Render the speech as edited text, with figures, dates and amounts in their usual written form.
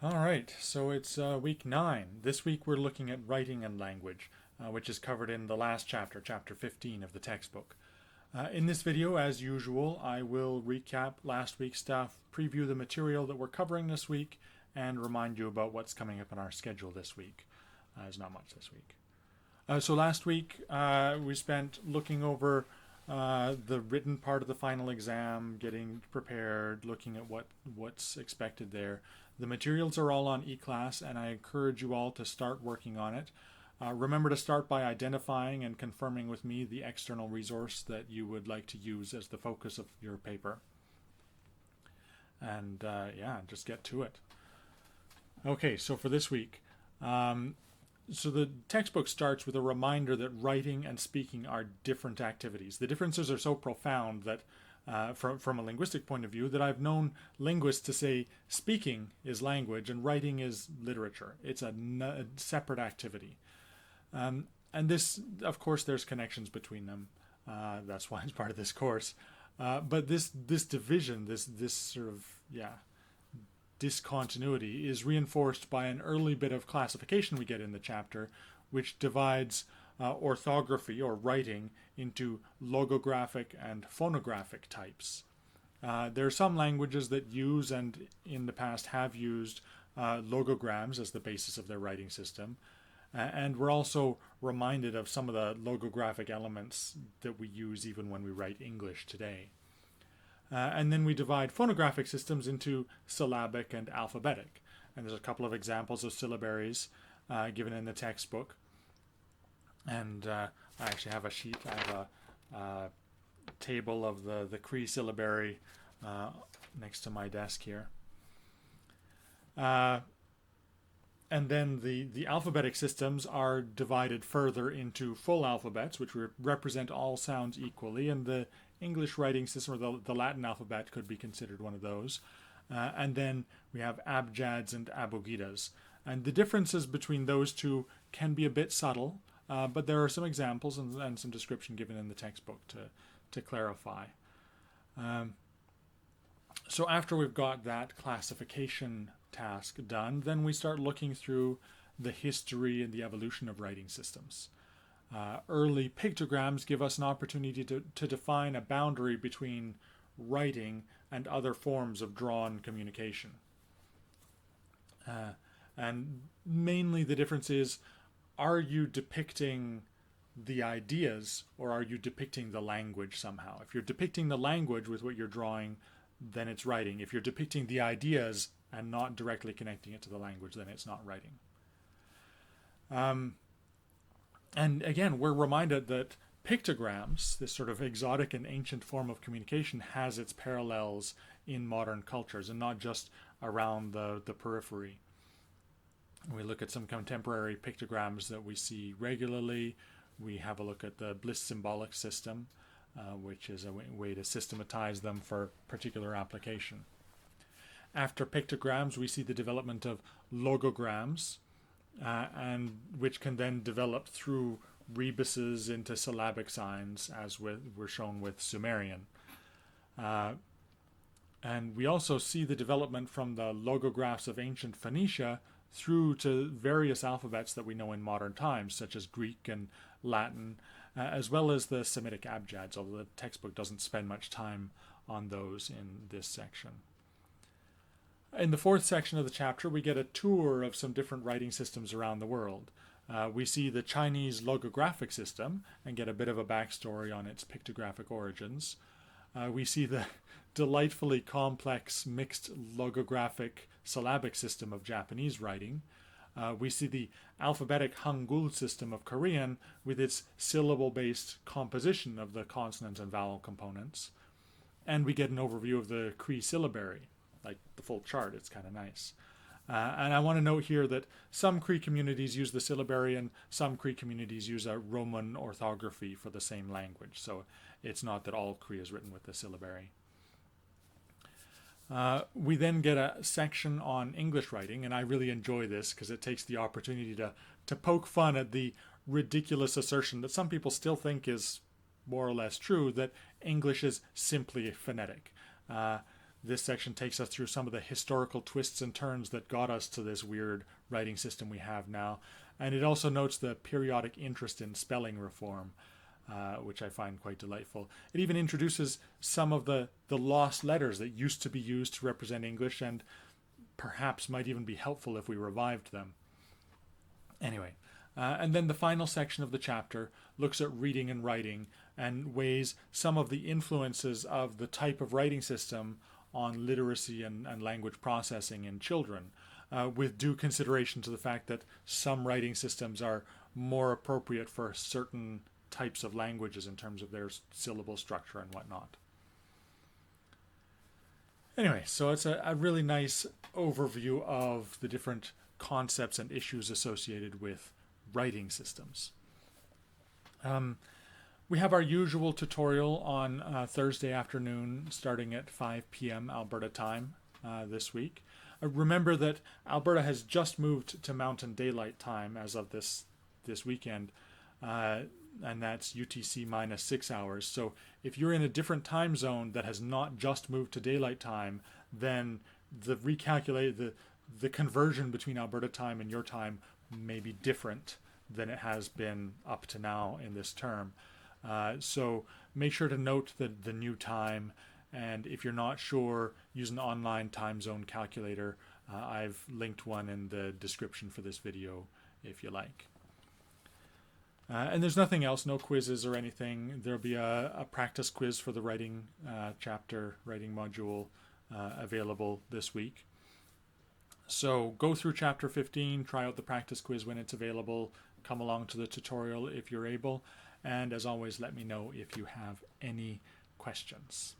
All right, so it's week 9. This week we're looking at writing and language, which is covered in the last chapter, chapter 15 of the textbook. In this video, as usual, I will recap last week's stuff, preview the material that we're covering this week, and remind you about what's coming up in our schedule this week. There's not much this week. So last week we spent looking over the written part of the final exam, getting prepared, looking at what's expected there. The materials are all on eClass, and I encourage you all to start working on it. Remember to start by identifying and confirming with me the external resource that you would like to use as the focus of your paper. And yeah, just get to it. Okay, so for this week, so the textbook starts with a reminder that writing and speaking are different activities. The differences are so profound that from a linguistic point of view, that I've known linguists to say speaking is language and writing is literature. It's a separate activity. And this, of course, there's connections between them. That's why it's part of this course. But this division, this sort of, discontinuity is reinforced by an early bit of classification we get in the chapter, which divides orthography or writing into logographic and phonographic types. There are some languages that use and in the past have used logograms as the basis of their writing system. And we're also reminded of some of the logographic elements that we use even when we write English today. And then we divide phonographic systems into syllabic and alphabetic. And there's a couple of examples of syllabaries given in the textbook. And I actually have a sheet. I have a table of the Cree syllabary next to my desk here. And then the alphabetic systems are divided further into full alphabets, which represent all sounds equally, and the English writing system, or the Latin alphabet, could be considered one of those. And then we have abjads and abogidas. And the differences between those two can be a bit subtle, but there are some examples and some description given in the textbook to clarify. So after we've got that classification task done, then we start looking through the history and the evolution of writing systems. Early pictograms give us an opportunity to define a boundary between writing and other forms of drawn communication. And mainly the difference is, are you depicting the ideas or are you depicting the language somehow? If you're depicting the language with what you're drawing, then it's writing. If you're depicting the ideas and not directly connecting it to the language, then it's not writing. And again, we're reminded that pictograms, this sort of exotic and ancient form of communication, has its parallels in modern cultures and not just around the periphery. We look at some contemporary pictograms that we see regularly. We have a look at the Bliss symbolic system, which is a way to systematize them for particular application. After pictograms, we see the development of logograms, and which can then develop through rebuses into syllabic signs, as were shown with Sumerian. And we also see the development from the logographs of ancient Phoenicia through to various alphabets that we know in modern times, such as Greek and Latin, as well as the Semitic abjads, although the textbook doesn't spend much time on those in this section. In the fourth section of the chapter, we get a tour of some different writing systems around the world. We see the Chinese logographic system and get a bit of a backstory on its pictographic origins. We see the delightfully complex mixed logographic syllabic system of Japanese writing. We see the alphabetic Hangul system of Korean with its syllable-based composition of the consonant and vowel components. And we get an overview of the Cree syllabary, like the full chart. It's kind of nice. And I want to note here that some Cree communities use the syllabary and some Cree communities use a Roman orthography for the same language. So it's not that all Cree is written with the syllabary. We then get a section on English writing, and I really enjoy this because it takes the opportunity to poke fun at the ridiculous assertion that some people still think is more or less true, that English is simply phonetic. this section takes us through some of the historical twists and turns that got us to this weird writing system we have now. And it also notes the periodic interest in spelling reform, which I find quite delightful. It even introduces some of the lost letters that used to be used to represent English and perhaps might even be helpful if we revived them. Anyway, and then the final section of the chapter looks at reading and writing and weighs some of the influences of the type of writing system on literacy and language processing in children, with due consideration to the fact that some writing systems are more appropriate for certain types of languages in terms of their syllable structure and whatnot. Anyway, so it's a really nice overview of the different concepts and issues associated with writing systems. We have our usual tutorial on Thursday afternoon starting at 5 p.m. Alberta time this week. Remember that Alberta has just moved to Mountain Daylight Time as of this weekend, and that's UTC minus 6 hours. So if you're in a different time zone that has not just moved to daylight time, then the conversion between Alberta time and your time may be different than it has been up to now in this term. So make sure to note the new time, and if you're not sure, use an online time zone calculator. I've linked one in the description for this video if you like. And there's nothing else, no quizzes or anything. There'll be a practice quiz for the writing chapter, writing module available this week. So go through chapter 15, try out the practice quiz when it's available, come along to the tutorial if you're able, and as always, let me know if you have any questions.